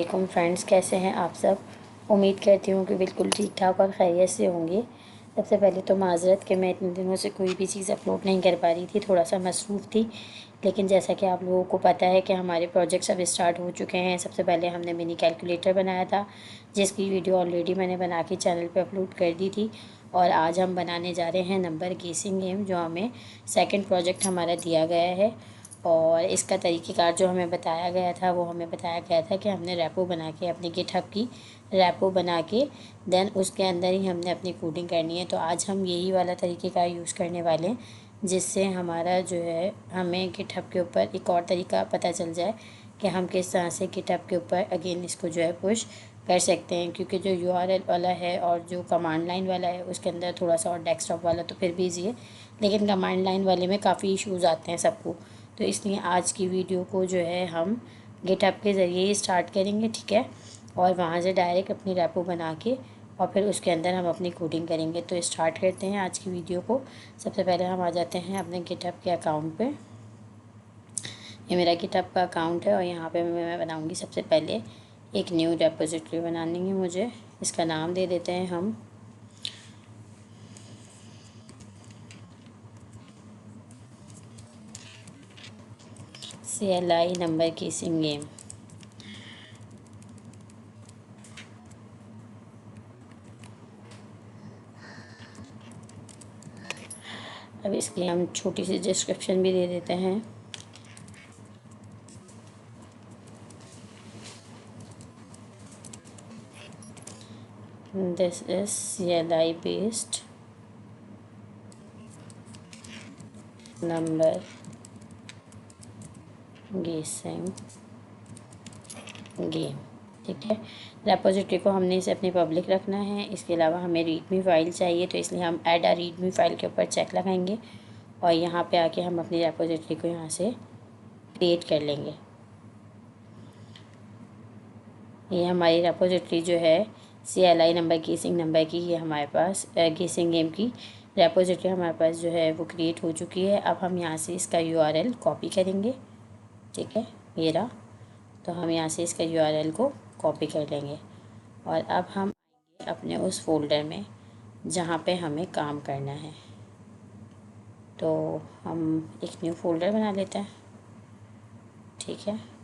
वालेकुम फ्रेंड्स, कैसे हैं आप सब। उम्मीद करती हूँ कि बिल्कुल ठीक ठाक और खैरियत से होंगे। सबसे पहले तो माज़रत कि मैं इतने दिनों से कोई भी चीज़ अपलोड नहीं कर पा रही थी, थोड़ा सा मसरूफ़ थी। लेकिन जैसा कि आप लोगों को पता है कि हमारे प्रोजेक्ट्स अब स्टार्ट हो चुके हैं। सबसे पहले हमने मिनी कैलकुलेटर बनाया था, जिसकी वीडियो ऑलरेडी मैंने बना के चैनल पर अपलोड कर दी थी। और आज हम बनाने जा रहे हैं नंबर गेसिंग गेम, जो हमें सेकंड प्रोजेक्ट हमारा दिया गया है। और इसका तरीक़ेकार जो हमें बताया गया था, वो हमें बताया गया था कि हमने रेपो बना के, अपनी गिटहब की रेपो बना के देन उसके अंदर ही हमने अपनी कोडिंग करनी है। तो आज हम यही वाला तरीक़ेकार यूज़ करने वाले हैं, जिससे हमारा जो है, हमें गिटहब के ऊपर एक और तरीका पता चल जाए कि हम किस तरह से गिटहब के ऊपर अगेन इसको जो है पुश कर सकते हैं। क्योंकि जो URL वाला है और जो कमांड लाइन वाला है, उसके अंदर थोड़ा सा, और डेस्कटॉप वाला तो फिर भी ईजी है, लेकिन कमांड लाइन वाले में काफ़ी इश्यूज़ आते हैं सबको। तो इसलिए आज की वीडियो को जो है हम गिटहब के ज़रिए ही स्टार्ट करेंगे, ठीक है। और वहाँ से डायरेक्ट अपनी रेपो बना के और फिर उसके अंदर हम अपनी कोडिंग करेंगे। तो स्टार्ट करते हैं आज की वीडियो को। सबसे पहले हम आ जाते हैं अपने गिटहब के अकाउंट पे। ये मेरा गिटहब का अकाउंट है और यहाँ पे मैं बनाऊँगी सबसे पहले एक न्यू रेपोजिटरी बनानी है मुझे। इसका नाम दे देते हैं हम CLI नंबर गेसिंग गेम। अब इसकी हम छोटी सी डिस्क्रिप्शन भी दे देते हैं। This is CLI based number गेसिंग गेम, ठीक है। रेपोजिटरी को हमने इसे अपनी पब्लिक रखना है। इसके अलावा हमें रीडमी फ़ाइल चाहिए, तो इसलिए हम ऐड अ रीडमी फ़ाइल के ऊपर चेक लगाएंगे और यहाँ पे आके हम अपनी रेपोजिटरी को यहाँ से क्रिएट कर लेंगे। ये हमारी रेपोजिटरी जो है CLI नंबर गेसिंग नंबर की, ये हमारे पास गेसिंग गेम की रेपोजिटरी हमारे पास जो है वो क्रिएट हो चुकी है। अब हम यहाँ से इसका URL कॉपी करेंगे, ठीक है। ये रहा। तो हम यहाँ से इसका URL को कॉपी कर लेंगे और अब हम आएंगे अपने उस फोल्डर में जहाँ पे हमें काम करना है। तो हम एक न्यू फोल्डर बना लेते हैं, ठीक है।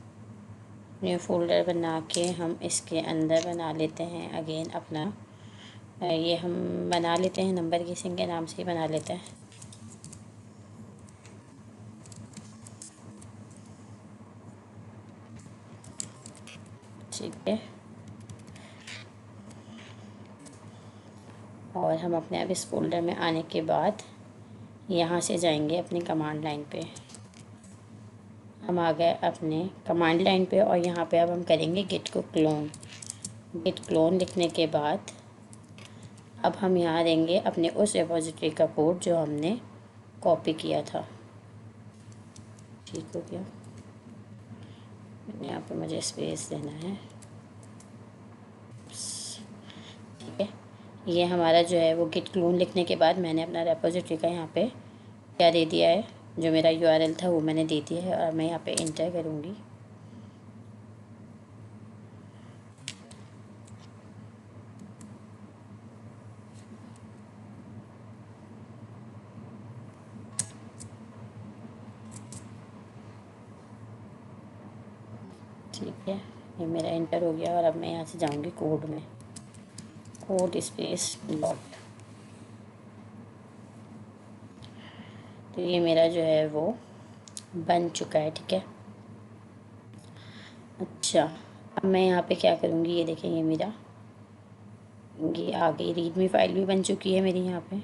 न्यू फोल्डर बना के हम इसके अंदर बना लेते हैं अगेन अपना, ये हम बना लेते हैं नंबर गेसिंग के नाम से ही बना लेते हैं, ठीक है। और हम अपने अब इस फोल्डर में आने के बाद यहाँ से जाएंगे अपनी कमांड लाइन पे। हम आ गए अपने कमांड लाइन पे और यहाँ पे अब हम करेंगे गिट को क्लोन। गिट क्लोन लिखने के बाद अब हम यहाँ देंगे अपने उस रेपोजिटरी का कोड जो हमने कॉपी किया था। ठीक हो गया। यहाँ पे मुझे स्पेस देना है, ठीक है। ये हमारा जो है वो गिट क्लोन लिखने के बाद मैंने अपना रेपोजिटरी का यहाँ पे क्या दे दिया है, जो मेरा URL था वो मैंने दे दिया है और मैं यहाँ पे इंटर करूँगी। ठीक है, ये मेरा इंटर हो गया और अब मैं यहाँ से जाऊँगी कोड में, कोड स्पेस डॉट। तो ये मेरा जो है वो बन चुका है, ठीक है। अच्छा, अब मैं यहाँ पे क्या करूँगी, ये देखें, ये मेरा ये आ गई रीडमी फ़ाइल भी बन चुकी है मेरी यहाँ पे,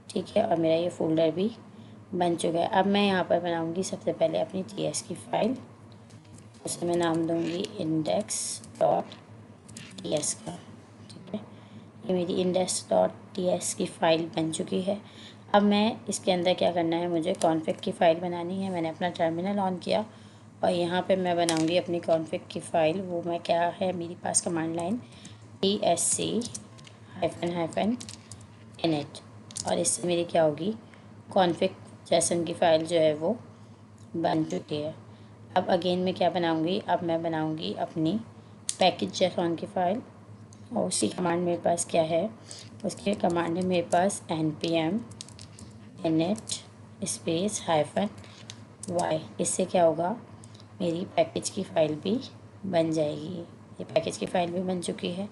ठीक है। और मेरा ये फ़ोल्डर भी बन चुका है। अब मैं यहाँ पर बनाऊँगी सबसे पहले अपनी TS की फ़ाइल, उसे मैं नाम दूँगी index.ts का, ठीक है। ये मेरी index.ts की फ़ाइल बन चुकी है। अब मैं इसके अंदर क्या करना है, मुझे कॉन्फ़िग की फ़ाइल बनानी है। मैंने अपना टर्मिनल ऑन किया और यहाँ पे मैं बनाऊँगी अपनी कॉन्फ़िग की फ़ाइल। वो मैं क्या है, मेरे पास कमांड लाइन -init, और इससे मेरी क्या होगी, कॉन्फ़िग जेसन की फ़ाइल जो है वो बन चुकी है। अब अगेन मैं क्या बनाऊँगी, अब मैं बनाऊँगी अपनी पैकेज जैसॉन की फ़ाइल, और उसकी कमांड मेरे पास क्या है, उसके कमांड है मेरे पास npm init स्पेस -y। इससे क्या होगा, मेरी पैकेज की फ़ाइल भी बन जाएगी। ये पैकेज की फ़ाइल भी बन चुकी है।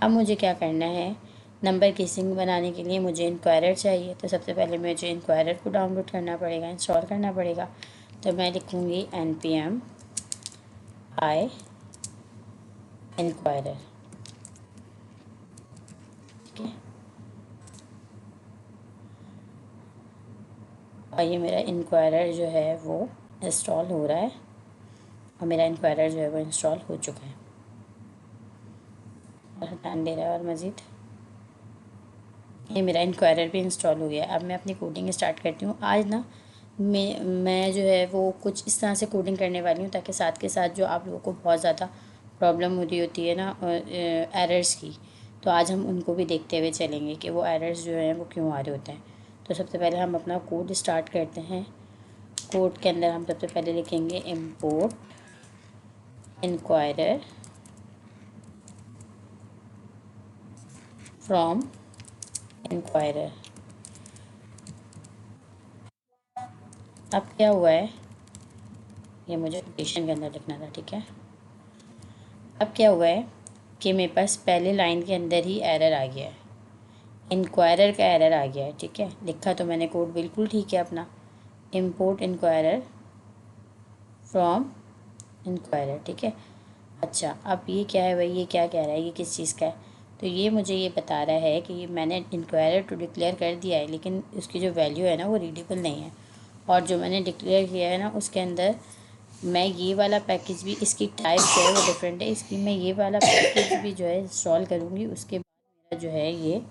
अब मुझे क्या करना है, नंबर केसिंग बनाने के लिए मुझे इंक्वायरर चाहिए। तो सबसे पहले मुझे इंक्वायरर को डाउनलोड करना पड़ेगा, इंस्टॉल करना पड़ेगा। तो मैं लिखूँगी npm i इंक्वायरर, ठीक है। और ये मेरा इंक्वायरर जो है वो इंस्टॉल हो रहा है, और मेरा इंक्वायरर जो है वो इंस्टॉल हो चुका है। और ध्यान दे रहा है और मज़ीद ये मेरा इंक्वायरर भी इंस्टॉल हो गया। अब मैं अपनी कोडिंग स्टार्ट करती हूँ। आज ना मैं जो है वो कुछ इस तरह से कोडिंग करने वाली हूँ ताकि साथ के साथ जो आप लोगों को बहुत ज़्यादा प्रॉब्लम हो रही होती है ना एरर्स की, तो आज हम उनको भी देखते हुए चलेंगे कि वो एरर्स जो हैं वो क्यों आ रहे होते हैं। तो सबसे पहले हम अपना कोड स्टार्ट करते हैं। कोड के अंदर हम सबसे पहले लिखेंगे इम्पोर्ट इंक्वायरर फ्रॉम इंक्वायरर। अब क्या हुआ है, ये मुझे कोटेशन के अंदर लिखना था, ठीक है। अब क्या हुआ है कि मेरे पास पहले लाइन के अंदर ही एरर आ गया है, इंक्वायरर का एरर आ गया है, ठीक है। लिखा तो मैंने कोड बिल्कुल ठीक है अपना, इम्पोर्ट इंक्वायरर फ्रॉम इंक्वायरर, ठीक है। अच्छा, अब ये क्या है भाई, ये क्या कह रहा है, ये किस चीज़ का है? तो ये मुझे ये बता रहा है कि ये मैंने इंक्वायरर तो डिक्लेयर कर दिया है, लेकिन उसकी जो वैल्यू है ना वो रीडेबल नहीं है। और जो मैंने डिक्लेयर किया है ना उसके अंदर मैं ये वाला पैकेज भी, इसकी टाइप जो है वो डिफरेंट है, इसकी मैं ये वाला पैकेज भी जो है इंस्टॉल करूँगी। उसके बाद मेरा जो है ये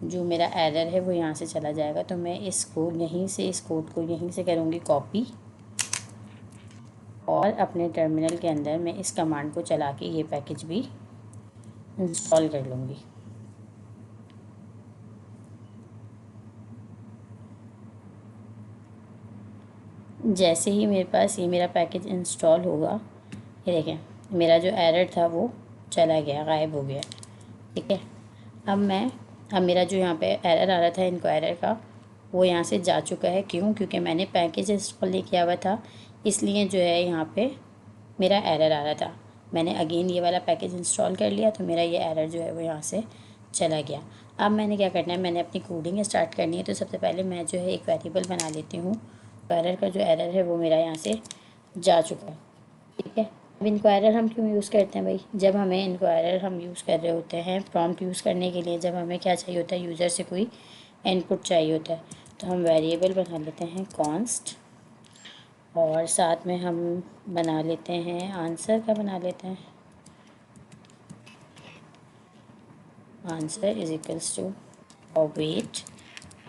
जो मेरा एरर है वो यहाँ से चला जाएगा। तो मैं इसको यहीं से, इस कोड को यहीं से करूँगी कॉपी, और अपने टर्मिनल के अंदर मैं इस कमांड को चला के ये पैकेज भी इंस्टॉल कर लूँगी। जैसे ही मेरे पास ये मेरा पैकेज इंस्टॉल होगा, ये देखें मेरा जो एरर था वो चला गया, गायब हो गया, ठीक है। अब मेरा जो यहाँ पे एरर आ रहा था इंक्वायरर का, वो यहाँ से जा चुका है। क्यों? क्योंकि मैंने पैकेज इंस्टॉल नहीं किया हुआ था, इसलिए जो है यहाँ पे मेरा एरर आ रहा था। मैंने अगेन ये वाला पैकेज इंस्टॉल कर लिया तो मेरा ये एरर जो है वो यहाँ से चला गया। अब मैंने क्या करना है, मैंने अपनी कोडिंग स्टार्ट करनी है। तो सबसे पहले मैं जो है एक वेरिएबल बना लेती हूँ। इंक्वायरर का जो एरर है वो मेरा यहाँ से जा चुका है, ठीक है। अब इंक्वायरर हम क्यों यूज़ करते हैं भाई? जब हमें इंक्वायरर हम यूज़ कर रहे होते हैं प्रॉम्प्ट यूज़ करने के लिए, जब हमें क्या चाहिए होता है, यूज़र से कोई इनपुट चाहिए होता है, तो हम वेरिएबल बना लेते हैं कॉन्स्ट, और साथ में हम बना लेते हैं आंसर का, बना लेते हैं answer is equals to await.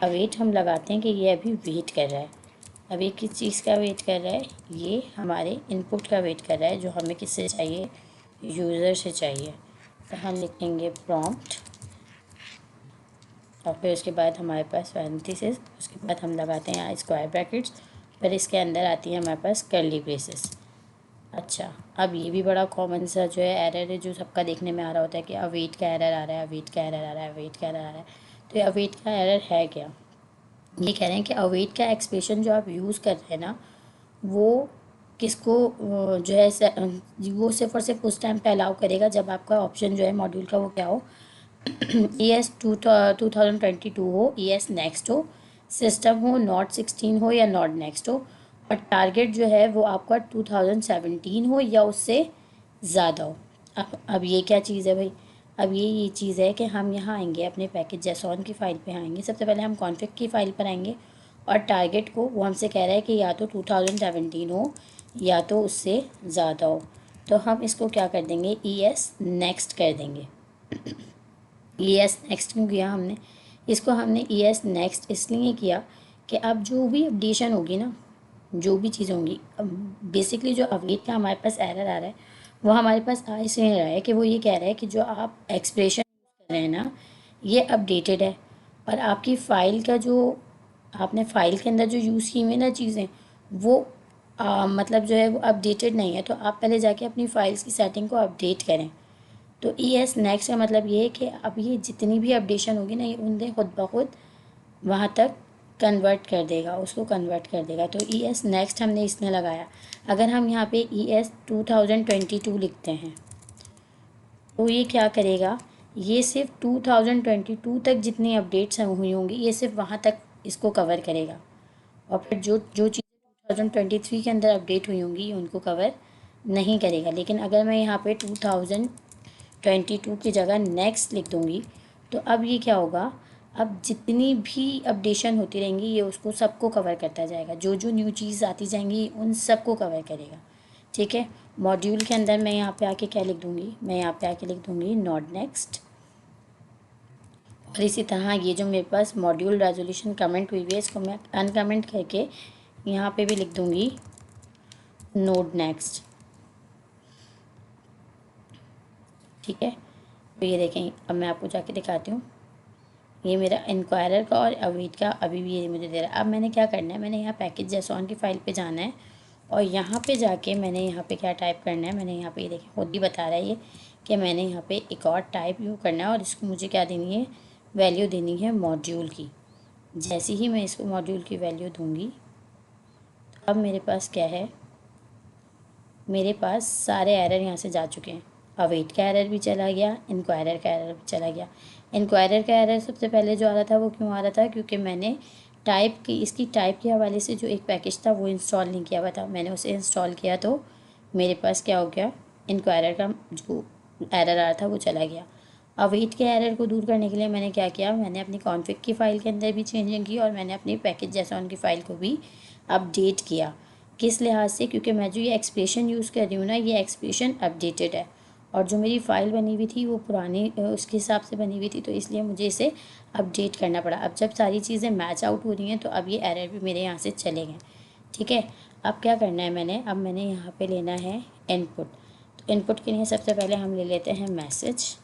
Await हम लगाते हैं कि ये अभी वेट कर रहा है। अभी किस चीज़ का वेट कर रहा है? ये हमारे इनपुट का वेट कर रहा है जो हमें किससे चाहिए, यूज़र से चाहिए। तो हम लिखेंगे प्रॉम्प्ट, और फिर उसके बाद हमारे पास पैरेंथेसिस, उसके बाद हम लगाते हैं यहाँ स्क्वायर ब्रैकेट्स, फिर इसके अंदर आती है हमारे पास कर्ली ब्रेसेस। अच्छा, अब ये भी बड़ा कॉमन सा जो है एरर है जो सबका देखने में आ रहा होता है कि अवेट का एरर आ रहा है, अवेट का एरर आ रहा है, अवेट का एरर आ रहा है। तो ये अवेट का एरर है क्या? ये कह रहे हैं कि अवेट का एक्सप्रेशन जो आप यूज़ कर रहे हैं ना, वो किसको जो है वो सिर्फ और सिर्फ उस टाइम पे अलाउ करेगा जब आपका ऑप्शन जो है मॉड्यूल का वो क्या हो, ES 2022 हो, ES नेक्स्ट हो, सिस्टम हो, नॉट 16 हो या नॉट नेक्स्ट हो, और टारगेट जो है वो आपका 2017 हो या उससे ज़्यादा हो। अब ये क्या चीज़ है भाई? अब ये चीज़ है कि हम यहाँ आएंगे अपने पैकेज जैसॉन की फ़ाइल पे आएंगे। सबसे पहले हम कॉन्फ़िग की फ़ाइल पर आएंगे, और टारगेट को वो हमसे कह रहा है कि या तो 2017 हो या तो उससे ज़्यादा हो। तो हम इसको क्या कर देंगे, ES नेक्स्ट कर देंगे। ES नेक्स्ट क्यों किया हमने? इसको हमने ES नेक्स्ट इसलिए किया कि अब जो भी अपडेशन होगी ना, जो भी चीज़ें होंगी, अब बेसिकली जो अवेट का हमारे पास एरर आ रहा है वो हमारे पास आ इसलिए रहा है कि वो ये कह रहा है कि जो आप एक्सप्रेशन कर रहे हैं ना ये अपडेटेड है, और आपकी फ़ाइल का जो आपने फ़ाइल के अंदर जो यूज़ की हुई ना चीज़ें वो मतलब जो है वो अपडेटेड नहीं है, तो आप पहले जाके अपनी फ़ाइल्स की सेटिंग को अपडेट करें। तो ES नेक्स्ट का मतलब ये है कि अब ये जितनी भी अपडेशन होगी ना, ये उन्हें खुद ब खुद वहाँ तक कन्वर्ट कर देगा, उसको कन्वर्ट कर देगा। तो ES नेक्स्ट हमने इसने लगाया। अगर हम यहाँ पे ES 2022 लिखते हैं तो ये क्या करेगा, ये सिर्फ 2022 तक जितनी अपडेट्स हुई होंगी ये सिर्फ वहाँ तक इसको कवर करेगा, और फिर जो जो चीज़ें 2023 के अंदर अपडेट हुई होंगी ये उनको कवर नहीं करेगा। लेकिन अगर मैं यहाँ पे 2022 की जगह नेक्स्ट लिख दूँगी तो अब ये क्या होगा, अब जितनी भी अपडेशन होती रहेंगी ये उसको सबको कवर करता जाएगा, जो जो न्यू चीज़ आती जाएंगी उन सबको कवर करेगा। ठीक है, मॉड्यूल के अंदर मैं यहाँ पे आके क्या लिख दूँगी, मैं यहाँ पे आके लिख दूँगी नॉट नेक्स्ट। और इसी तरह ये जो मेरे पास मॉड्यूल रेजोल्यूशन कमेंट हुई हुई है इसको मैं अनकमेंट करके यहाँ पे भी लिख दूँगी नोड नेक्स्ट। ठीक है, तो ये देखें, अब मैं आपको जाके दिखाती हूँ, ये मेरा इंक्वायरर का और अवेट का अभी भी ये मुझे दे रहा है। अब मैंने क्या करना है, मैंने यहाँ पैकेज जेसॉन की फ़ाइल पे जाना है और यहाँ पे जाके मैंने यहाँ पे क्या टाइप करना है, मैंने यहाँ पे ये देखें खुद ही बता रहा है ये कि मैंने यहाँ पे एक और टाइप यूँ करना है और इसको मुझे क्या देनी है, वैल्यू देनी है मॉड्यूल की। जैसे ही मैं इसको मॉड्यूल की वैल्यू दूँगी तो अब मेरे पास क्या है, मेरे पास सारे एरर यहाँ से जा चुके हैं। अवेट का एरर भी चला गया, इंक्वायरर का एरर भी चला गया। इंक्वायरर का एरर सबसे पहले जो आ रहा था वो क्यों आ रहा था, क्योंकि मैंने टाइप की, इसकी टाइप के हवाले से जो एक पैकेज था वो इंस्टॉल नहीं किया हुआ था, मैंने उसे इंस्टॉल किया तो मेरे पास क्या हो गया, इंक्वायरर का जो एरर आ रहा था वो चला गया। अवेट के एरर को दूर करने के लिए मैंने क्या किया, मैंने अपनी कॉन्फ़िग की फ़ाइल के अंदर भी चेंजिंग की और मैंने अपनी पैकेज जेसॉन की फ़ाइल को भी अपडेट किया। किस लिहाज से, क्योंकि मैं जो ये एक्सप्रेशन यूज़ कर रही हूँ ना, ये एक्सप्रेशन अपडेटेड है और जो मेरी फ़ाइल बनी हुई थी वो पुरानी उसके हिसाब से बनी हुई थी, तो इसलिए मुझे इसे अपडेट करना पड़ा। अब जब सारी चीज़ें मैच आउट हो रही हैं तो अब ये एरर भी मेरे यहाँ से चले गए। ठीक है, अब क्या करना है मैंने, अब मैंने यहाँ पे लेना है इनपुट। तो इनपुट के लिए सबसे पहले हम ले लेते हैं मैसेज।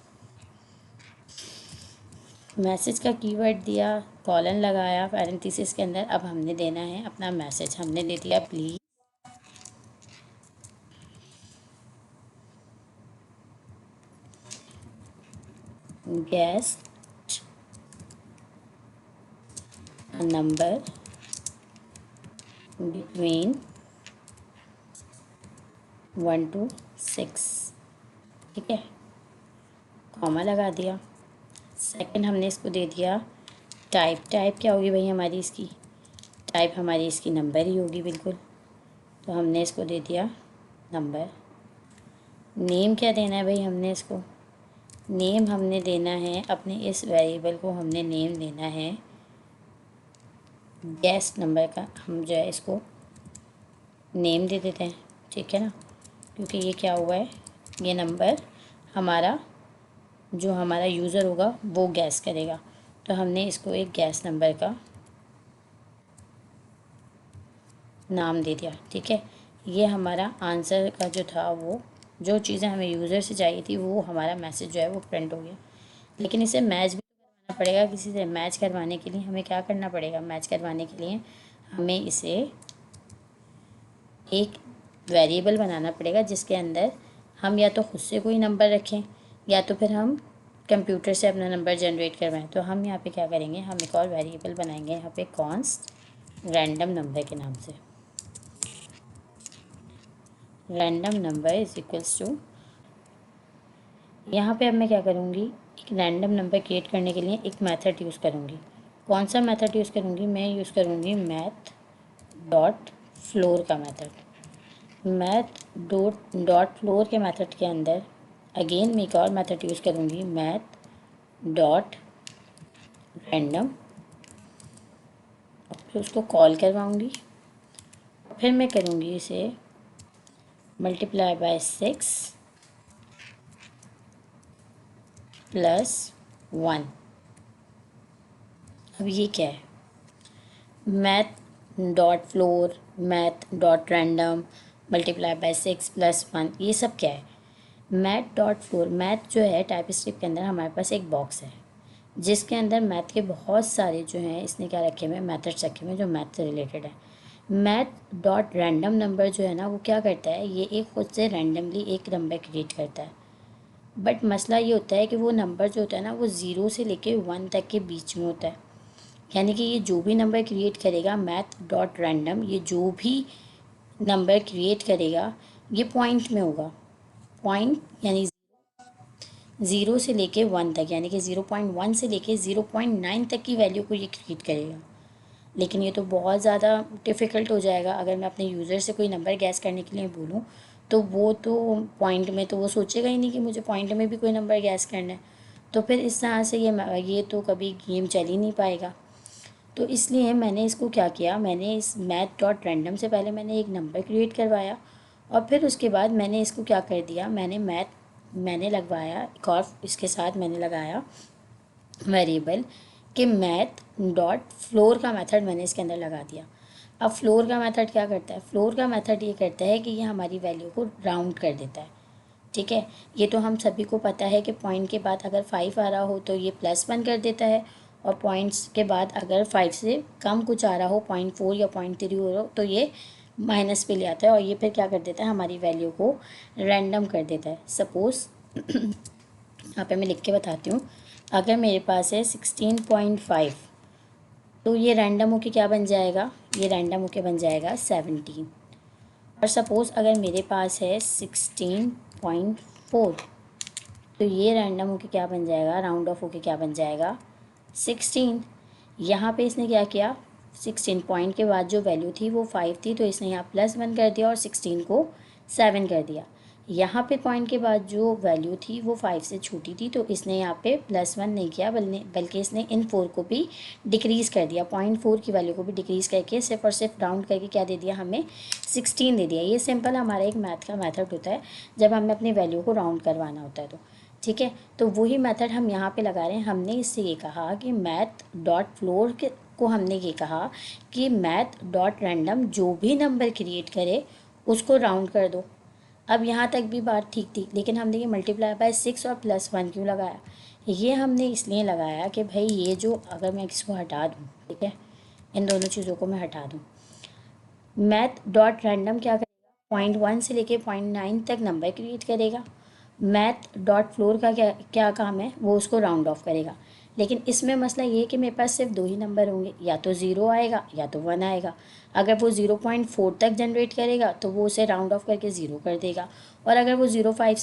मैसेज का कीवर्ड दिया, कॉलन लगाया पैरेंथेसिस के अंदर। अब हमने देना है अपना मैसेज, हमने दे दिया please guess a number between 1 to 6। ठीक है, कॉमा लगा दिया। सेकंड हमने इसको दे दिया टाइप। टाइप क्या होगी भाई हमारी, इसकी टाइप हमारी इसकी नंबर ही होगी बिल्कुल, तो हमने इसको दे दिया नंबर। नेम क्या देना है भाई, हमने इसको नेम हमने देना है अपने इस वेरिएबल को, हमने नेम देना है गैस नंबर का। हम जो है इसको नेम दे देते हैं, ठीक है ना, क्योंकि ये क्या हुआ है, ये नंबर हमारा जो हमारा यूज़र होगा वो गैस करेगा, तो हमने इसको एक गैस नंबर का नाम दे दिया। ठीक है, ये हमारा आंसर का जो था, वो जो चीज़ें हमें यूज़र से चाहिए थी वो हमारा मैसेज जो है वो प्रिंट हो गया। लेकिन इसे मैच भी करवाना पड़ेगा, किसी से मैच करवाने के लिए हमें क्या करना पड़ेगा, मैच करवाने के लिए हमें इसे एक वेरिएबल बनाना पड़ेगा जिसके अंदर हम या तो खुद से कोई नंबर रखें या तो फिर हम कंप्यूटर से अपना नंबर जनरेट करवाएं। तो हम यहाँ पे क्या करेंगे, हम एक और वेरिएबल बनाएंगे यहाँ पे कॉन्स्ट रैंडम नंबर के नाम से। Random number is equals to, यहाँ पे अब मैं क्या करूँगी, एक रैंडम नंबर क्रिएट करने के लिए एक मेथड यूज़ करूँगी। कौन सा मेथड यूज़ करूँगी, मैं यूज़ करूँगी मैथ डॉट फ्लोर का मेथड। मैथ डॉट फ्लोर के मेथड के अंदर अगेन मैं एक और मेथड यूज़ करूँगी मैथ डॉट रैंडम, और फिर उसको कॉल करवाऊँगी। फिर मैं करूँगी इसे मल्टीप्लाई बाय 6 प्लस 1। अब ये क्या है, math dot floor, math dot random, multiply by 6 plus 1, ये सब क्या है। मैथ डॉट फ्लोर, मैथ जो है टाइप स्क्रिप्ट के अंदर हमारे पास एक बॉक्स है जिसके अंदर मैथ के बहुत सारे जो हैं इसने क्या रखे हुए हैं, मैथड्स रखे हुए हैं जो मैथ से रिलेटेड है। मैथ डॉट रैंडम नंबर जो है ना वो क्या करता है, ये एक खुद से रैंडमली एक नंबर क्रिएट करता है। बट मसला ये होता है कि वो नंबर जो होता है ना वो ज़ीरो से लेके 1 तक के बीच में होता है। यानी कि ये जो भी नंबर क्रिएट करेगा मैथ डॉट रैंडम, ये जो भी नंबर क्रिएट करेगा ये पॉइंट में होगा। पॉइंट यानी ज़ीरो से लेके 1 तक, यानी कि 0.1 से लेके 0.9 तक की वैल्यू को ये क्रिएट करेगा। लेकिन ये तो बहुत ज़्यादा डिफ़िकल्ट हो जाएगा अगर मैं अपने यूज़र से कोई नंबर गैस करने के लिए बोलूँ, तो वो तो पॉइंट में तो वो सोचेगा ही नहीं कि मुझे पॉइंट में भी कोई नंबर गैस करना है। तो फिर इस तरह से ये तो कभी गेम चल ही नहीं पाएगा। तो इसलिए मैंने इसको क्या किया, मैंने इस मैथ डॉट रैंडम से पहले मैंने एक नंबर क्रिएट करवाया और फिर उसके बाद मैंने इसको क्या कर दिया, मैंने लगवाया एक और इसके साथ मैंने लगाया वेरिएबल कि मैथ डॉट फ्लोर का मेथड मैंने इसके अंदर लगा दिया। अब फ्लोर का मेथड क्या करता है, फ्लोर का मेथड ये करता है कि ये हमारी वैल्यू को राउंड कर देता है। ठीक है, ये तो हम सभी को पता है कि पॉइंट के बाद अगर 5 आ रहा हो तो ये +1 कर देता है, और पॉइंट्स के बाद अगर 5 से कम कुछ आ रहा हो, 0.4 या 0.3 हो रहा हो, तो ये माइनस पे ले आता है और ये फिर क्या कर देता है, हमारी वैल्यू को रैंडम कर देता है। सपोज़ यहाँ पे मैं लिख के बताती हूँ, अगर मेरे पास है 16.5, तो ये रैंडम होके क्या बन जाएगा, ये रैंडम होके बन जाएगा 17। और सपोज़ अगर मेरे पास है 16.4, तो ये रैंडम होके क्या बन जाएगा, राउंड ऑफ होके क्या बन जाएगा 16। यहाँ पे इसने क्या किया, 16 पॉइंट के बाद जो वैल्यू थी वो 5 थी, तो इसने यहाँ +1 कर दिया और 16 को 7 कर दिया। यहाँ पे पॉइंट के बाद जो वैल्यू थी वो 5 से छोटी थी, तो इसने यहाँ पे +1 नहीं किया बल्कि इसने इन 4 को भी डिक्रीज़ कर दिया, 0.4 की वैल्यू को भी डिक्रीज़ करके सिर्फ और सिर्फ राउंड करके क्या दे दिया, हमें 16 दे दिया। ये सिंपल हमारा एक मैथ का मेथड होता है जब हमें अपनी वैल्यू को राउंड करवाना होता है। तो ठीक है, तो वही मेथड हम यहाँ पे लगा रहे हैं। हमने इससे ये कहा कि मैथ डॉट फ्लोर को हमने ये कहा कि मैथ डॉट रैंडम जो भी नंबर क्रिएट करे उसको राउंड कर दो। अब यहाँ तक भी बात ठीक थी, लेकिन हमने ये मल्टीप्लाई बाय 6 और +1 क्यों लगाया, ये हमने इसलिए लगाया कि भाई ये जो अगर मैं इसको हटा दूँ, ठीक है, इन दोनों चीज़ों को मैं हटा दूँ, मैथ डॉट रैंडम क्या करेगा, 0.1 से लेके 0.9 तक नंबर क्रिएट करेगा। मैथ डॉट फ्लोर का क्या क्या काम है, वो उसको राउंड ऑफ करेगा। लेकिन इसमें मसला ये है कि मेरे पास सिर्फ 2 ही नंबर होंगे, या तो 0 आएगा या तो 1 आएगा। अगर वो 0.4 तक जनरेट करेगा तो वो उसे राउंड ऑफ करके 0 कर देगा, और अगर वो 0.5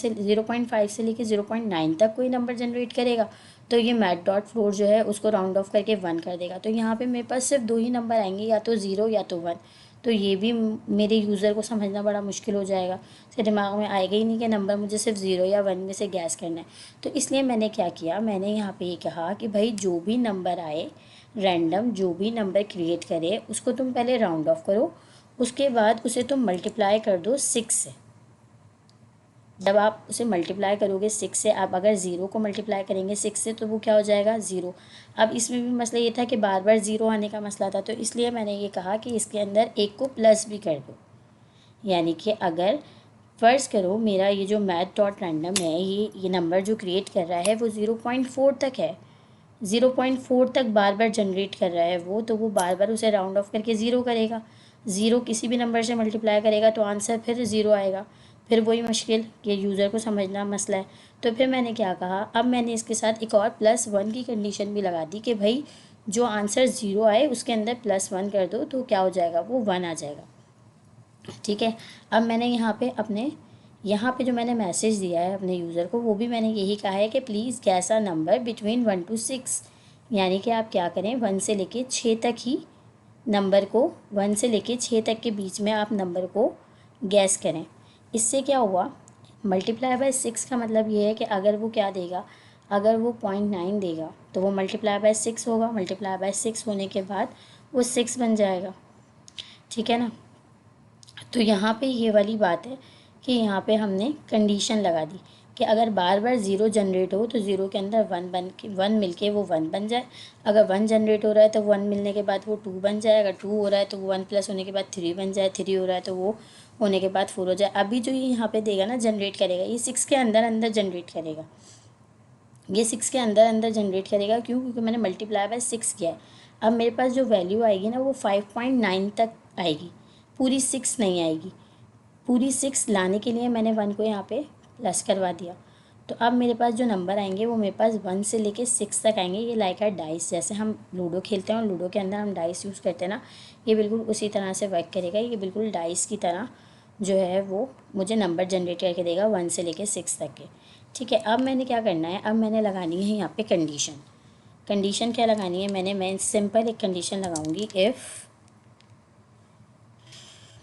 से लेके 0.9 तक कोई नंबर जनरेट करेगा तो ये मैथ डॉट फ्लोर जो है उसको राउंड ऑफ करके 1 कर देगा। तो यहाँ पे मेरे पास सिर्फ 2 ही नंबर आएंगे, या तो 0 या तो 1। तो ये भी मेरे यूज़र को समझना बड़ा मुश्किल हो जाएगा, उसके दिमाग में आएगा ही नहीं कि नंबर मुझे सिर्फ 0 या 1 में से गैस करना है। तो इसलिए मैंने क्या किया, मैंने यहाँ पे ये कहा कि भाई जो भी नंबर आए रैंडम, जो भी नंबर क्रिएट करे उसको तुम पहले राउंड ऑफ करो, उसके बाद उसे तुम मल्टीप्लाई कर दो 6 से। जब आप उसे मल्टीप्लाई करोगे 6 से, आप अगर 0 को मल्टीप्लाई करेंगे 6 से तो वो क्या हो जाएगा 0। अब इसमें भी मसला ये था कि बार बार 0 आने का मसला था, तो इसलिए मैंने ये कहा कि इसके अंदर एक को प्लस भी कर दो। यानी कि अगर फ़र्ज़ करो मेरा ये जो मैथ डॉट रैंडम है, ये नंबर जो क्रिएट कर रहा है वो 0.4 तक है, 0.4 तक बार बार जनरेट कर रहा है वो, तो वो बार बार उसे राउंड ऑफ करके 0 करेगा। 0 किसी भी नंबर से मल्टीप्लाई करेगा तो आंसर फिर 0 आएगा। फिर वही मुश्किल, ये यूज़र को समझना मसला है। तो फिर मैंने क्या कहा, अब मैंने इसके साथ एक और +1 की कंडीशन भी लगा दी कि भाई जो आंसर 0 आए उसके अंदर +1 कर दो, तो क्या हो जाएगा, वो 1 आ जाएगा। ठीक है, अब मैंने यहाँ पे जो मैंने मैसेज दिया है अपने यूज़र को, वो भी मैंने यही कहा है कि please guess a number between 1 to 6। यानी कि आप क्या करें, 1 से लेके 6 तक ही नंबर को, 1 से लेके 6 तक के बीच में आप नंबर को गैस करें। इससे क्या हुआ, मल्टीप्लाई बाय 6 का मतलब ये है कि अगर वो क्या देगा, अगर वो 0.9 देगा तो वो मल्टीप्लाई बाय 6 होगा, मल्टीप्लाई बाय 6 होने के बाद वो 6 बन जाएगा। ठीक है ना। तो यहाँ पे ये वाली बात है कि यहाँ पे हमने कंडीशन लगा दी कि अगर बार बार 0 जनरेट हो तो 0 के अंदर 1 मिल के वो 1 बन जाए। अगर 1 जनरेट हो रहा है तो 1 मिलने के बाद वो 2 बन जाए। अगर 2 हो रहा है तो वो 1 प्लस होने के बाद 3 बन जाए। 3 हो रहा है तो वो होने के बाद 4 हो जाए। अभी जो ये यहाँ पे देगा ना, जनरेट करेगा, ये 6 के अंदर अंदर जनरेट करेगा। ये 6 के अंदर अंदर जनरेट करेगा, क्यों, क्योंकि मैंने मल्टीप्लाई बाय 6 किया है। अब मेरे पास जो वैल्यू आएगी ना वो 5.9 तक आएगी, पूरी 6 नहीं आएगी। पूरी 6 लाने के लिए मैंने 1 को यहाँ पे प्लस करवा दिया। तो अब मेरे पास जो नंबर आएंगे वो मेरे पास 1 से लेके 6 तक आएंगे। ये लाइक है डाइस, जैसे हम लूडो खेलते हैं और लूडो के अंदर हम डाइस यूज़ करते हैं ना, ये बिल्कुल उसी तरह से वर्क करेगा। ये बिल्कुल डाइस की तरह जो है वो मुझे नंबर जनरेट करके देगा 1 से लेके 6 तक के। ठीक है, अब मैंने क्या करना है, अब मैंने लगानी है यहाँ पे कंडीशन। कंडीशन क्या लगानी है, मैं सिंपल एक कंडीशन लगाऊंगी, इफ़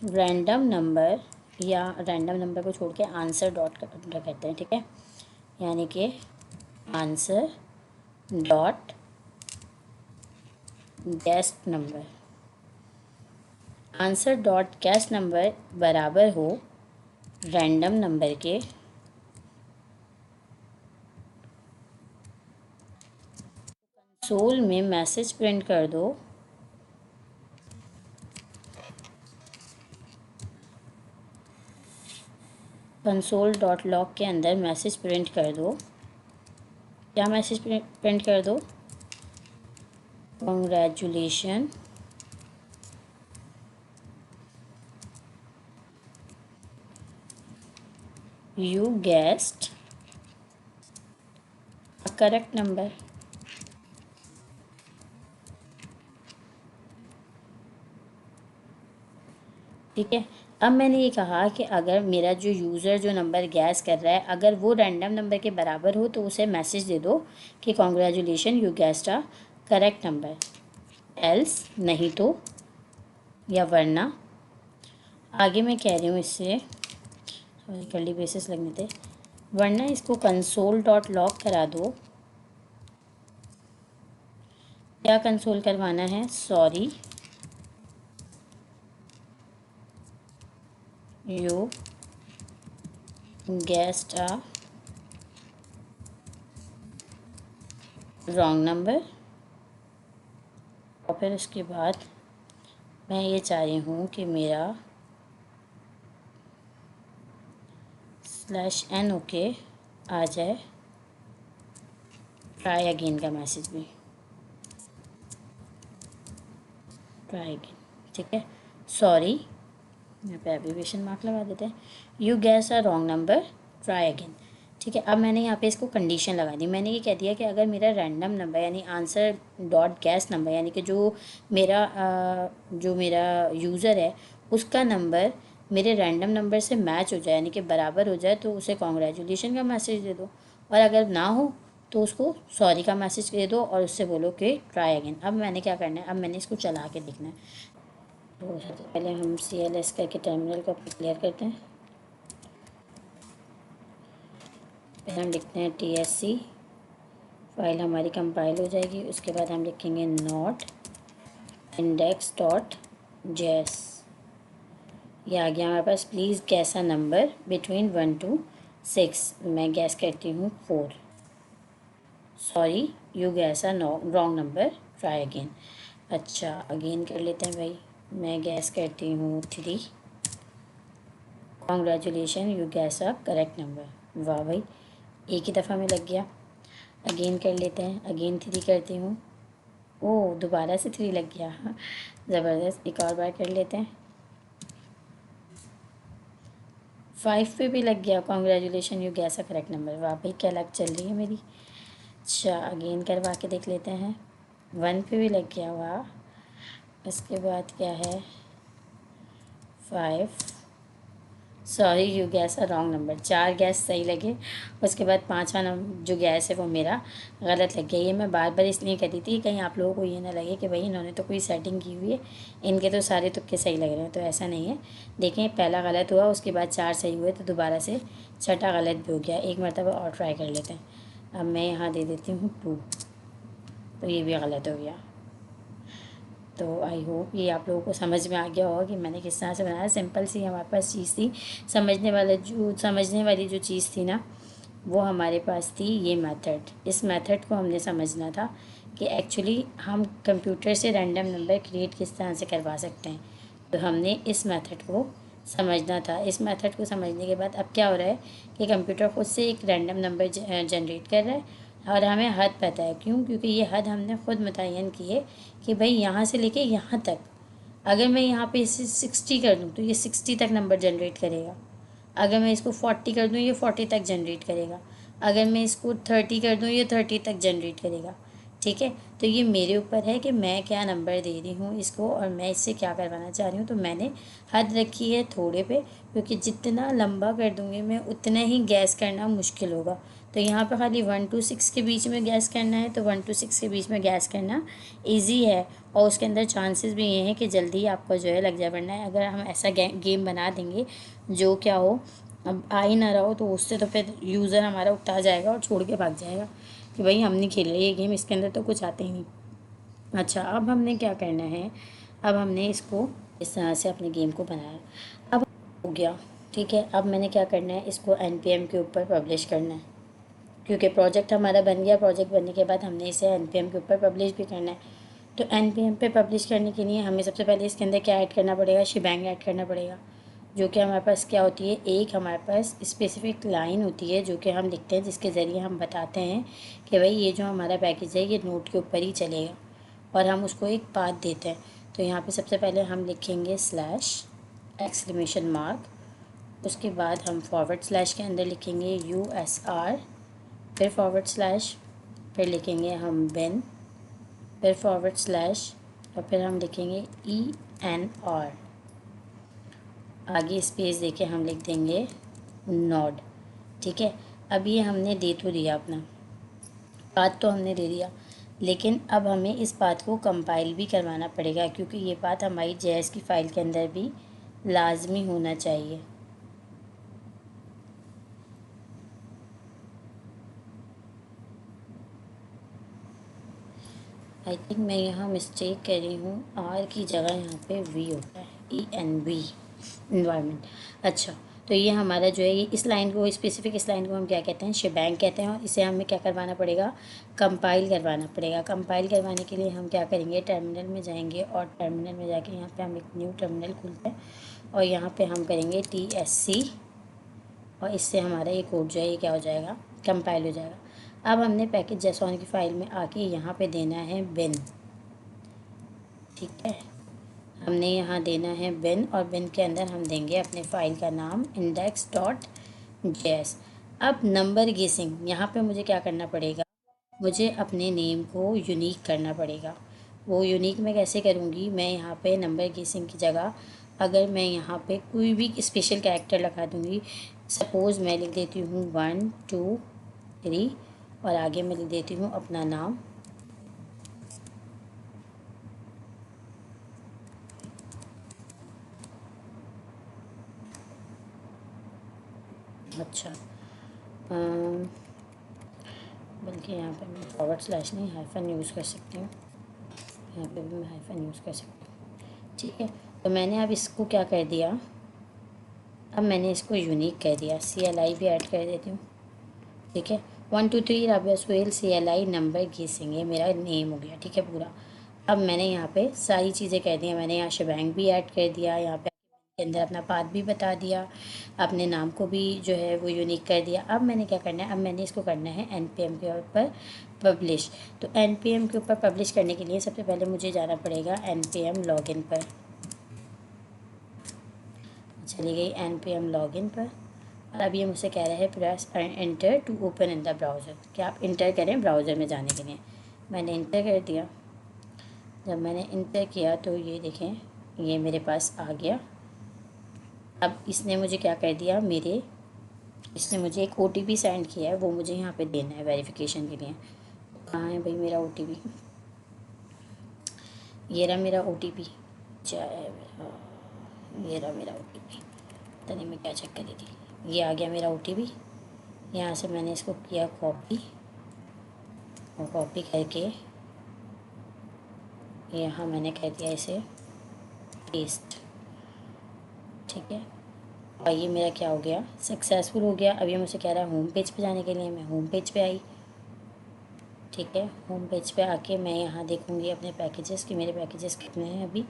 रैंडम नंबर, या रैंडम नंबर को छोड़ के आंसर डॉट करते हैं। ठीक है, यानी कि answer dot guest number, answer dot guest number बराबर हो रैंडम नंबर के कंसोल में मैसेज प्रिंट कर दो, कंसोल डॉट लॉग के अंदर मैसेज प्रिंट कर दो। क्या मैसेज प्रिंट कर दो, congratulation you guessed a correct number. ठीक है, अब मैंने ये कहा कि अगर मेरा जो यूज़र जो नंबर गैस कर रहा है अगर वो रैंडम नंबर के बराबर हो तो उसे मैसेज दे दो कि congratulation you guessed a correct number, else नहीं तो, या वरना। आगे मैं कह रही हूँ इससे कर्ली बेसिस लगने थे, वरना इसको कंसोल डॉट लॉग करा दो। क्या कंसोल करवाना है, sorry you guessed a wrong number. और फिर उसके बाद मैं ये चाह रही हूँ कि मेरा /n ओके आ जाए, ट्राई अगेन का मैसेज भी, ट्राई अगेन। ठीक है, सॉरी, यहाँ पे एब्रीविएशन मार्क लगा देते हैं, you guess a wrong number, try again. ठीक है, अब मैंने यहाँ पे इसको कंडीशन लगा दी। मैंने ये कह दिया कि अगर मेरा रैंडम नंबर यानी आंसर डॉट गैस नंबर, यानी कि जो मेरा यूज़र है उसका नंबर मेरे रैंडम नंबर से मैच हो जाए यानी कि बराबर हो जाए तो उसे कॉन्ग्रेचुलेशन का मैसेज दे दो, और अगर ना हो तो उसको सॉरी का मैसेज दे दो और उससे बोलो कि ट्राई अगेन। अब मैंने क्या करना है, अब मैंने इसको चला के देखना है। तो सबसे पहले हम CLS करके टर्मिनल को क्लियर करते हैं। फिर हम लिखते हैं TSC, फाइल हमारी कंपाइल हो जाएगी। उसके बाद हम लिखेंगे नॉट इंडेक्स डॉट जेएस, ये आ गया हमारे पास। Please guess a number between 1 to 6, मैं गैस करती हूँ 4, sorry you guess a wrong number, try again. अच्छा अगेन कर लेते हैं भाई, मैं गैस करती हूँ 3, congratulation you guess a correct number. वाह भाई, एक ही दफ़ा में लग गया। अगेन कर लेते हैं, अगेन 3 करती हूँ, ओह दोबारा से 3 लग गया, ज़बरदस्त। एक और बार कर लेते हैं, 5 पे भी लग गया, congratulation you guess a correct number. वाह भाई क्या लग चल रही है मेरी। अच्छा अगेन करवा के देख लेते हैं, 1 पे भी लग गया, वाह। उसके बाद क्या है, 5, sorry you guess a wrong number, 4 gas सही लगे। उसके बाद 5वां नंबर जो गैस है वो मेरा गलत लग गया। ये मैं बार बार इसलिए करी थी कहीं आप लोगों को ये ना लगे कि भाई इन्होंने तो कोई सेटिंग की हुई है, इनके तो सारे तुक्के सही लग रहे हैं, तो ऐसा नहीं है। देखें पहला गलत हुआ, उसके बाद 4 सही हुए, तो दोबारा से छठा गलत भी हो गया। एक मरतबा और ट्राई कर लेते हैं। अब मैं यहाँ दे देती हूँ 2, तो ये भी गलत हो गया। तो आई होप ये आप लोगों को समझ में आ गया होगा कि मैंने किस तरह से बनाया। सिंपल सी हमारे पास चीज़ थी, समझने वाली जो चीज़ थी ना वो हमारे पास थी ये मेथड। इस मेथड को हमने समझना था कि एक्चुअली हम कंप्यूटर से रैंडम नंबर क्रिएट किस तरह से करवा सकते हैं, तो हमने इस मेथड को समझना था। इस मेथड को समझने के बाद अब क्या हो रहा है कि कंप्यूटर खुद से एक रैंडम नंबर जनरेट कर रहा है और हमें हद पता है। क्यों? क्योंकि ये हद हमने खुद मुतय्यन की है कि भाई यहाँ से लेके यहाँ तक अगर मैं यहाँ पे इसे 60 कर दूँ तो ये 60 तक नंबर जनरेट करेगा। अगर मैं इसको 40 कर दूँ ये 40 तक जनरेट करेगा। अगर मैं इसको 30 कर दूँ ये 30 तक जनरेट करेगा। ठीक है, तो ये मेरे ऊपर है कि मैं क्या नंबर दे रही हूँ इसको और मैं इससे क्या करवाना चाह रही हूँ। तो मैंने हद रखी है थोड़े पे, क्योंकि जितना लंबा कर दूँगी मैं उतना ही गैस करना मुश्किल होगा। तो यहाँ पे खाली 1 to 6 के बीच में गैस करना है, तो 1 to 6 के बीच में गैस करना ईजी है और उसके अंदर चांसेस भी ये हैं कि जल्दी आपको जो है लग जाए। वरना है अगर हम ऐसा गेम बना देंगे जो क्या हो, अब आ ही ना रहा हो, तो उससे तो फिर यूज़र हमारा उकता जाएगा और छोड़ के भाग जाएगा कि भाई हम नहीं खेल रहे ये गेम, इसके अंदर तो कुछ आते ही नहीं। अच्छा, अब हमने क्या करना है, अब हमने इसको इस तरह से अपने गेम को बनाया। अब हो गया, ठीक है। अब मैंने क्या करना है, इसको NPM के ऊपर पब्लिश करना है, क्योंकि प्रोजेक्ट हमारा बन गया। प्रोजेक्ट बनने के बाद हमने इसे NPM के ऊपर पब्लिश भी करना है। तो NPM पे पब्लिश करने के लिए हमें सबसे पहले इसके अंदर क्या ऐड करना पड़ेगा, शिबैंग ऐड करना पड़ेगा। जो कि हमारे पास क्या होती है, एक हमारे पास स्पेसिफिक लाइन होती है जो कि हम लिखते हैं, जिसके ज़रिए हम बताते हैं कि भाई ये जो हमारा पैकेज है ये नोट के ऊपर ही चलेगा और हम उसको एक पाथ देते हैं। तो यहाँ पे सबसे पहले हम लिखेंगे /! उसके बाद हम /, के अंदर लिखेंगे USR, फिर /, फिर लिखेंगे हम bin, फिर /, और फिर हम लिखेंगे ENR, आगे स्पेस देके हम लिख देंगे नोड। ठीक है, अब ये हमने दे तो दिया, अपना पाथ तो हमने दे दिया, लेकिन अब हमें इस पाथ को कंपाइल भी करवाना पड़ेगा, क्योंकि ये पाथ हमारी JS की फ़ाइल के अंदर भी लाजमी होना चाहिए। आई थिंक मैं यहाँ मिस्टेक कर रही हूँ, R की जगह यहाँ पे V होता है, ENV, इन्वायरमेंट। अच्छा, तो ये हमारा जो है, ये इस लाइन को, स्पेसिफिक इस लाइन को हम क्या कहते हैं, शिबैंग कहते हैं। और इसे हमें क्या करवाना पड़ेगा, कंपाइल करवाना पड़ेगा। कंपाइल करवाने के लिए हम क्या करेंगे, टर्मिनल में जाएंगे और टर्मिनल में जाके यहाँ पे हम एक न्यू टर्मिनल खोलते हैं और यहाँ पे हम करेंगे TSC, और इससे हमारा ये कोड जो है ये क्या हो जाएगा, कंपाइल हो जाएगा। अब हमने पैकेज जेसॉन की फ़ाइल में आके यहाँ पे देना है बिन। ठीक है, हमने यहाँ देना है बिन, और बिन के अंदर हम देंगे अपने फ़ाइल का नाम index.js। अब नंबर गेसिंग, यहाँ पे मुझे क्या करना पड़ेगा, मुझे अपने नेम को यूनिक करना पड़ेगा। वो यूनिक मैं कैसे करूँगी, मैं यहाँ पे नंबर गेसिंग की जगह अगर मैं यहाँ पे कोई भी स्पेशल कैरेक्टर लगा दूँगी, सपोज़ मैं लिख देती हूँ 1 2 3 और आगे मैं लिख देती हूँ अपना नाम। अच्छा, बल्कि यहाँ पे मैं / नहीं हाइफन यूज़ कर सकती हूँ, यहाँ पे भी मैं हाइफन यूज़ कर सकती हूँ। ठीक है, तो मैंने अब इसको क्या कर दिया, अब मैंने इसको यूनिक कर दिया, CLI भी ऐड कर देती हूँ। ठीक है, 1 2 3 राबिया सुहेल CLI नंबर गेसिंग, ये मेरा नेम हो गया। ठीक है पूरा। अब मैंने यहाँ पे सारी चीज़ें कह दी हैं, मैंने यहाँ शिबैंग भी ऐड कर दिया, यहाँ पे के अंदर अपना पाथ भी बता दिया, अपने नाम को भी जो है वो यूनिक कर दिया। अब मैंने क्या करना है, अब मैंने इसको करना है NPM के ऊपर पब्लिश। तो NPM के ऊपर पब्लिश करने के लिए सबसे पहले मुझे जाना पड़ेगा NPM लॉगिन पर। चली गई NPM लॉगिन पर, और अब ये मुझसे कह रहा है press enter to open in the browser, कि आप इंटर करें ब्राउज़र में जाने के लिए। मैंने इंटर कर दिया। जब मैंने इंटर किया तो ये देखें ये मेरे पास आ गया। अब इसने मुझे क्या कर दिया, इसने मुझे एक OTP सेंड किया है, वो मुझे यहाँ पे देना है वेरिफिकेशन के लिए। कहाँ है भाई मेरा OTP, ये रहा मेरा OTP, ये रहा मेरा OTP, पता नहीं मैं क्या चेक करी थी। ये आ गया मेरा OTP। यहाँ से मैंने इसको किया कॉपी, और कॉपी करके यहाँ मैंने कह दिया इसे पेस्ट। ठीक है, और ये मेरा क्या हो गया, सक्सेसफुल हो गया। अब ये मुझे कह रहा है होम पेज पे जाने के लिए, मैं होम पेज पे आई। ठीक है, होम पेज पे आके मैं यहाँ देखूँगी अपने पैकेजेस कि मेरे पैकेजेस कितने हैं।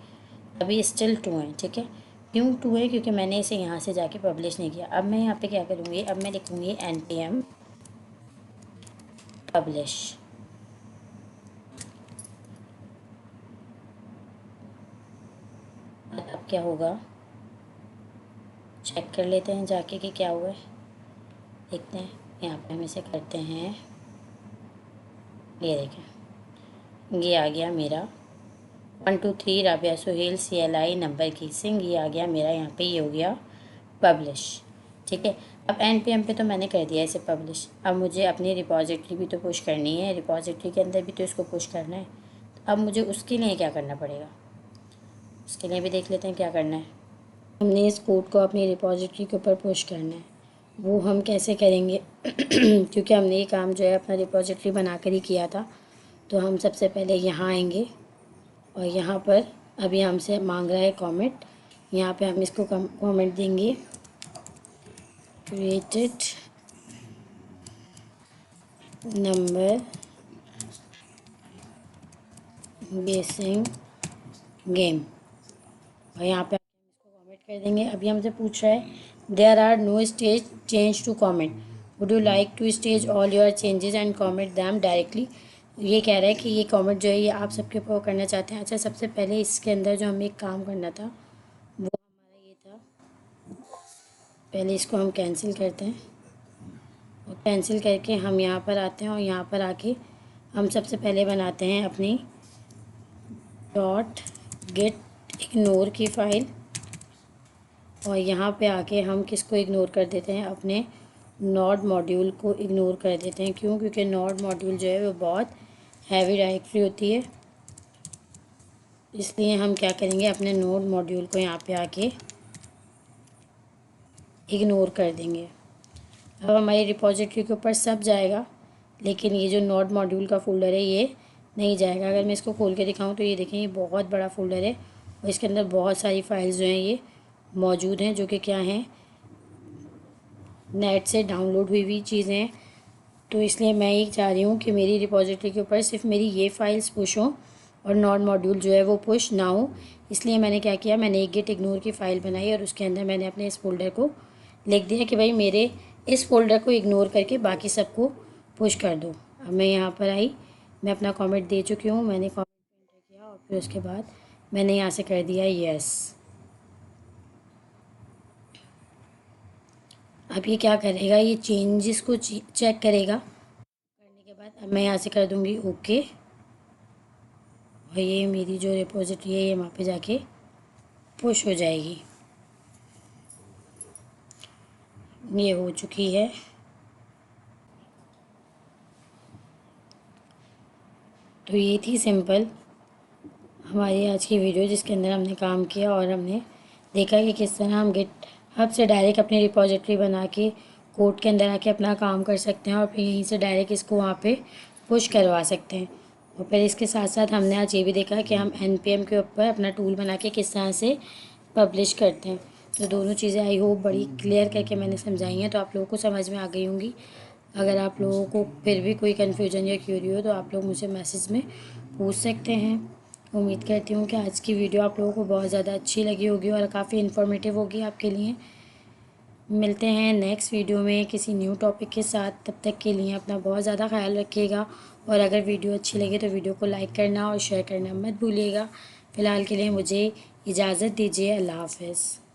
अभी स्टिल 2 हैं। ठीक है, क्यों 2 है, क्योंकि मैंने इसे यहाँ से जाके पब्लिश नहीं किया। अब मैं यहाँ पे क्या करूँगी, अब मैं लिखूँगी NPM पब्लिश। क्या होगा, चेक कर लेते हैं जाके कि क्या हुआ है। देखते हैं, यहाँ पे हम इसे करते हैं, ये देखें ये आ गया मेरा 123 राबिया सुहेल CLI नंबर की सिंह, ये आ गया मेरा यहाँ पे, ये हो गया पब्लिश। ठीक है, अब NPM पे तो मैंने कर दिया इसे पब्लिश। अब मुझे अपनी रिपॉजिटरी भी तो पुश करनी है, रिपॉजिटरी के अंदर भी तो इसको पुश करना है। तो अब मुझे उसके लिए क्या करना पड़ेगा, उसके लिए भी देख लेते हैं क्या करना है। हमने इस कोड को अपनी रिपॉजिटरी के ऊपर पुश करना है, वो हम कैसे करेंगे क्योंकि हमने ये काम जो है अपना रिपॉजिटरी बना कर ही किया था। तो हम सबसे पहले यहाँ आएंगे और यहाँ पर अभी हमसे मांग रहा है कमेंट, यहाँ पे हम इसको कमेंट देंगे, क्रिएटेड नंबर बेसिंग गेम, और यहाँ पे हम इसको कमेंट कर देंगे। अभी हमसे पूछ रहा है there are no stage change to comment, would you like to stage all your changes and comment them directly. ये कह रहा है कि ये कमेंट जो है ये आप सबके ऊपर करना चाहते हैं। अच्छा, सबसे पहले इसके अंदर जो हमें एक काम करना था वो हमारा ये था, पहले इसको हम कैंसिल करते हैं और कैंसिल करके हम यहाँ पर आते हैं और यहाँ पर आके हम सबसे पहले बनाते हैं अपनी .get इग्नोर की फ़ाइल, और यहाँ पे आके हम किसको इग्नोर कर देते हैं, अपने नोड मॉड्यूल को इग्नोर कर देते हैं। क्यों? क्योंकि नोड मॉड्यूल जो है वो बहुत हैवी डायरेक्टरी होती है, इसलिए हम क्या करेंगे, अपने नोड मॉड्यूल को यहाँ पे आके इग्नोर कर देंगे। अब हमारी रिपॉजिटरी के ऊपर सब जाएगा, लेकिन ये जो नोड मॉड्यूल का फ़ोल्डर है ये नहीं जाएगा। अगर मैं इसको खोल के दिखाऊं तो ये देखें, ये बहुत बड़ा फ़ोल्डर है और इसके अंदर बहुत सारी फाइल्स जो हैं ये मौजूद हैं, जो कि क्या हैं, नेट से डाउनलोड हुई चीज़ें हैं। तो इसलिए मैं ये चाह रही हूँ कि मेरी रिपॉजिटरी के ऊपर सिर्फ मेरी ये फाइल्स पुश हों और नोड मॉड्यूल जो है वो पुश ना हो। इसलिए मैंने क्या किया, मैंने एक गेट इग्नोर की फ़ाइल बनाई और उसके अंदर मैंने अपने इस फोल्डर को लिख दिया कि भाई मेरे इस फोल्डर को इग्नोर करके बाकी सबको पुश कर दो। अब मैं यहाँ पर आई, मैं अपना कमेंट दे चुकी हूँ, मैंने कमेंट एंटर किया और फिर उसके बाद मैंने यहाँ से कर दिया यस। अब ये क्या करेगा, ये चेंजेस को चेक करेगा। करने के बाद अब मैं यहाँ से कर दूँगी ओके, और ये मेरी जो रिपॉजिटरी है ये वहाँ पे जाके पुश हो जाएगी। ये हो चुकी है। तो ये थी सिंपल हमारी आज की वीडियो, जिसके अंदर हमने काम किया और हमने देखा कि किस तरह हम गिट हब से डायरेक्ट अपनी रिपॉजिटरी बना के कोड के अंदर आके अपना काम कर सकते हैं और फिर यहीं से डायरेक्ट इसको वहाँ पे पुश करवा सकते हैं। और फिर इसके साथ साथ हमने आज ये भी देखा कि हम NPM के ऊपर अपना टूल बना के किस तरह से पब्लिश करते हैं। तो दोनों चीज़ें आई होप बड़ी क्लियर करके मैंने समझाई हैं, तो आप लोगों को समझ में आ गई होंगी। अगर आप लोगों को फिर भी कोई कन्फ्यूजन या क्यूरी हो तो आप लोग मुझे मैसेज में पूछ सकते हैं। उम्मीद करती हूँ कि आज की वीडियो आप लोगों को बहुत ज़्यादा अच्छी लगी होगी और काफ़ी इन्फॉर्मेटिव होगी आपके लिए। मिलते हैं नेक्स्ट वीडियो में किसी न्यू टॉपिक के साथ। तब तक के लिए अपना बहुत ज़्यादा ख्याल रखिएगा और अगर वीडियो अच्छी लगे तो वीडियो को लाइक करना और शेयर करना मत भूलिएगा। फ़िलहाल के लिए मुझे इजाज़त दीजिए। अल्लाह हाफ़िज़।